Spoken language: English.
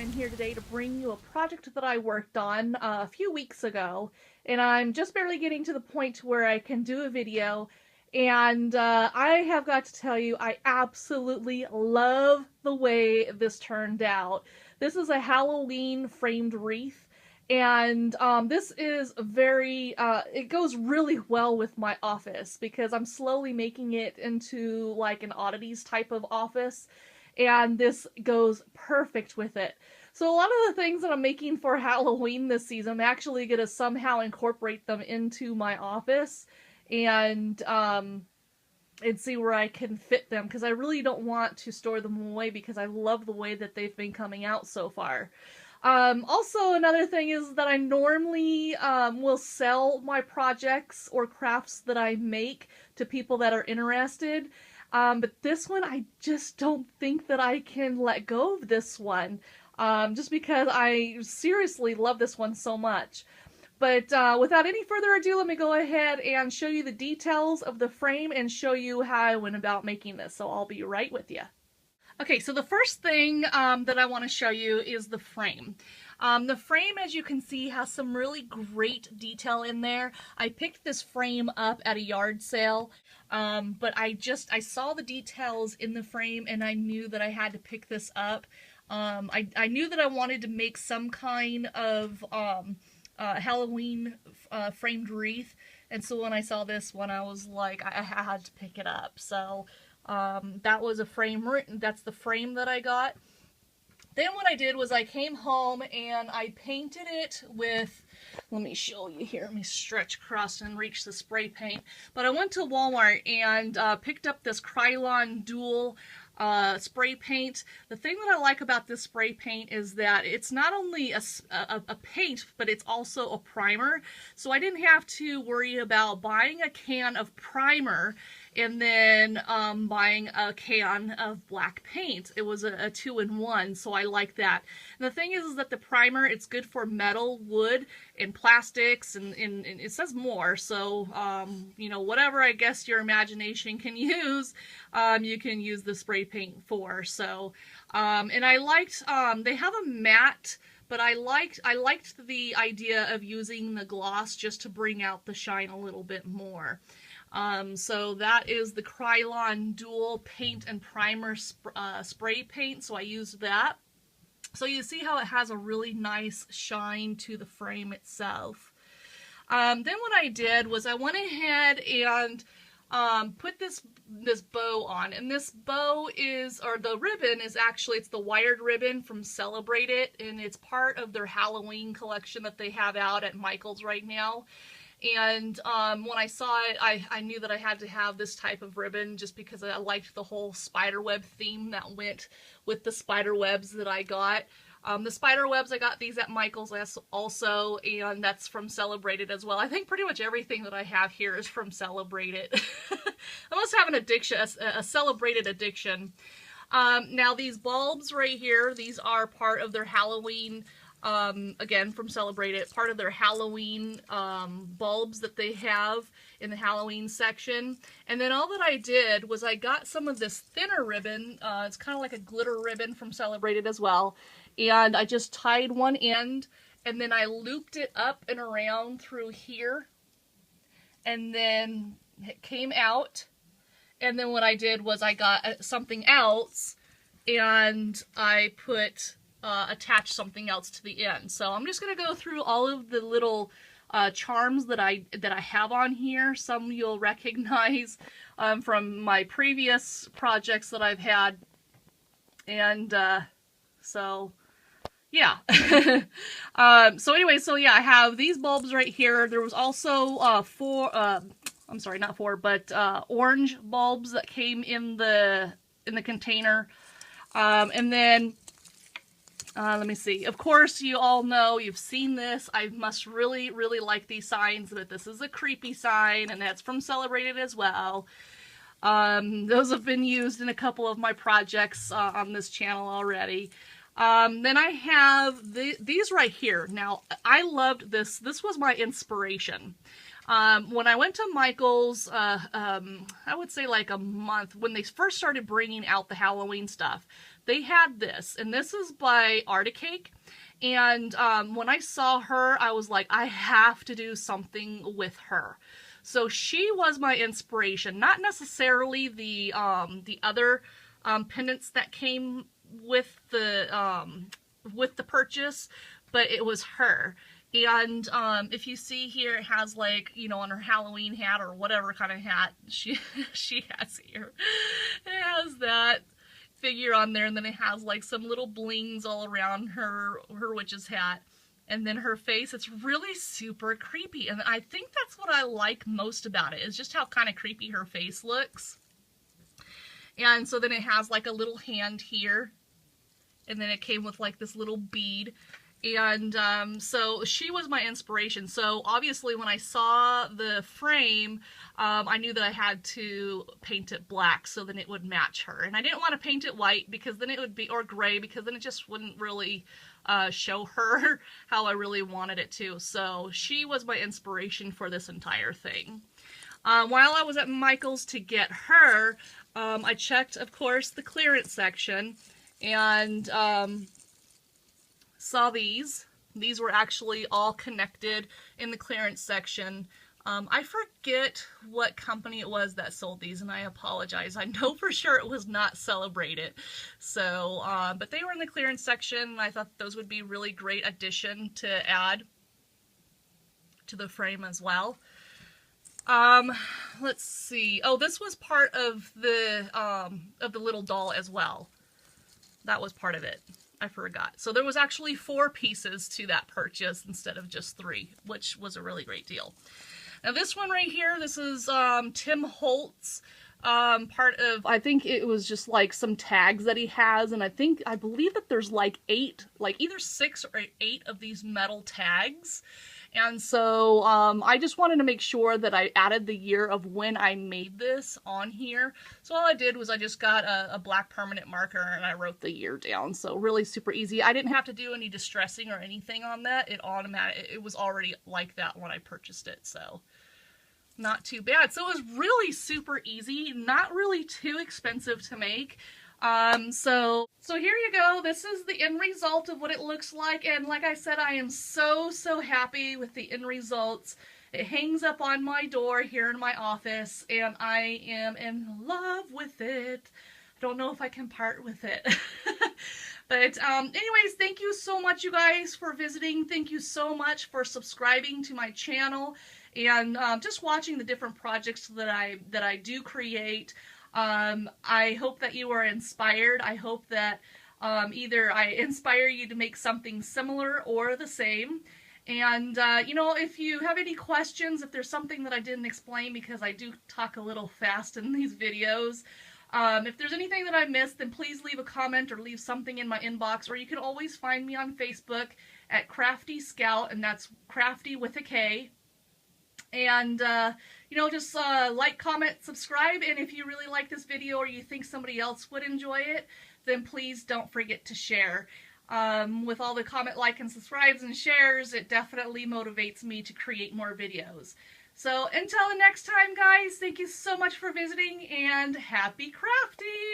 I'm here today to bring you a project that I worked on a few weeks ago, and I'm just barely getting to the point where I can do a video, and I have got to tell you, I absolutely love the way this turned out. This is a Halloween framed wreath, and this is very, it goes really well with my office because I'm slowly making it into like an oddities type of office, and this goes perfect with it. So a lot of the things that I'm making for Halloween this season, I'm actually going to somehow incorporate them into my office and see where I can fit them, because I really don't want to store them away because I love the way that they've been coming out so far. Also, another thing is that I normally will sell my projects or crafts that I make to people that are interested. But this one, I just don't think that I can let go of this one, just because I seriously love this one so much. But without any further ado, let me go ahead and show you the details of the frame and show you how I went about making this. So I'll be right with you. Okay, so the first thing that I want to show you is the frame. The frame, as you can see, has some really great detail in there. I picked this frame up at a yard sale, but I saw the details in the frame and I knew that I had to pick this up. I knew that I wanted to make some kind of Halloween framed wreath, and so when I saw this one, I was like, I had to pick it up. So that was a frame. That's the frame that I got. Then what I did was I came home and I painted it with, let me show you here, let me stretch across and reach the spray paint. But I went to Walmart and picked up this Krylon Dual spray paint. The thing that I like about this spray paint is that it's not only a paint, but it's also a primer. So I didn't have to worry about buying a can of primer and then buying a can of black paint. It was a two-in-one, so I like that. And the thing is that the primer, it's good for metal, wood, and plastics, and it says more, so, you know, whatever I guess your imagination can use, you can use the spray paint for. So, and I liked, they have a matte, but I liked the idea of using the gloss just to bring out the shine a little bit more. So that is the Krylon Dual Paint and Primer spray paint, so I used that. So you see how it has a really nice shine to the frame itself. Then what I did was I went ahead and put this bow on, and this bow is, or the ribbon is actually, it's the wired ribbon from Celebrate It, and it's part of their Halloween collection that they have out at Michael's right now. And when I saw it, I knew that I had to have this type of ribbon just because I liked the whole spiderweb theme that went with the spider webs that I got. The spider webs, I got these at Michael's also, and that's from Celebrate It as well. I think pretty much everything that I have here is from Celebrate It. I must have an addiction, a Celebrate It addiction. Now these bulbs right here, these are part of their Halloween, again, from Celebrate It, part of their Halloween bulbs that they have in the Halloween section. And then all that I did was I got some of this thinner ribbon, it's kind of like a glitter ribbon from Celebrate It as well, and I just tied one end, and then I looped it up and around through here, and then it came out, and then what I did was I got something else, and I put attach something else to the end. So I'm just going to go through all of the little charms that I have on here. Some you'll recognize from my previous projects that I've had. And so yeah. So anyway, so yeah, I have these bulbs right here. There was also I'm sorry, not four, but orange bulbs that came in the container. And then let me see. Of course, you all know, you've seen this. I must really, really like these signs, but this is a creepy sign, and that's from Celebrate It as well. Those have been used in a couple of my projects on this channel already. Then I have these right here. Now, I loved this. This was my inspiration. When I went to Michael's, I would say like a month, when they first started bringing out the Halloween stuff, they had this, and this is by Articake. And when I saw her, I was like, I have to do something with her. So she was my inspiration, not necessarily the other pendants that came with the purchase, but it was her. And if you see here, it has, like, you know, on her Halloween hat or whatever kind of hat she has here, it has that figure on there, and then it has like some little blings all around her witch's hat, and then her face. It's really super creepy, and I think that's what I like most about it, is just how kind of creepy her face looks. And so then it has like a little hand here, and then it came with like this little bead. And so she was my inspiration. So obviously when I saw the frame, I knew that I had to paint it black so then it would match her. And I didn't want to paint it white because then it would be, or gray, because then it just wouldn't really show her how I really wanted it to. So she was my inspiration for this entire thing. While I was at Michael's to get her, I checked, of course, the clearance section, and saw these. These were actually all connected in the clearance section. I forget what company it was that sold these, and I apologize. I know for sure it was not Celebrated. So, but they were in the clearance section, and I thought those would be really great addition to add to the frame as well. Let's see. Oh, this was part of the little doll as well. That was part of it. I forgot. So there was actually 4 pieces to that purchase instead of just 3, which was a really great deal. Now this one right here, this is Tim Holtz, part of, I think it was just like some tags that he has, and I believe that there's like 8, like either 6 or 8 of these metal tags. And so I just wanted to make sure that I added the year of when I made this on here. So all I did was I just got a black permanent marker and I wrote the year down. So really super easy. I didn't have to do any distressing or anything on that. It was already like that when I purchased it. So not too bad. So it was really super easy, not really too expensive to make. So here you go. This is the end result of what it looks like. And like I said, I am so happy with the end results. It hangs up on my door here in my office, and I am in love with it. I don't know if I can part with it. But anyways, thank you so much, you guys, for visiting. Thank you so much for subscribing to my channel and just watching the different projects that I do create. I hope that you are inspired. I hope that either I inspire you to make something similar or the same. And, you know, if you have any questions, if there's something that I didn't explain, because I do talk a little fast in these videos, if there's anything that I missed, then please leave a comment or leave something in my inbox, or you can always find me on Facebook at Krafty Scout, and that's Krafty with a K. And, you know, just like, comment, subscribe, and if you really like this video or you think somebody else would enjoy it, then please don't forget to share. With all the comment, like, and subscribes and shares, it definitely motivates me to create more videos. So until the next time, guys, thank you so much for visiting, and happy crafting!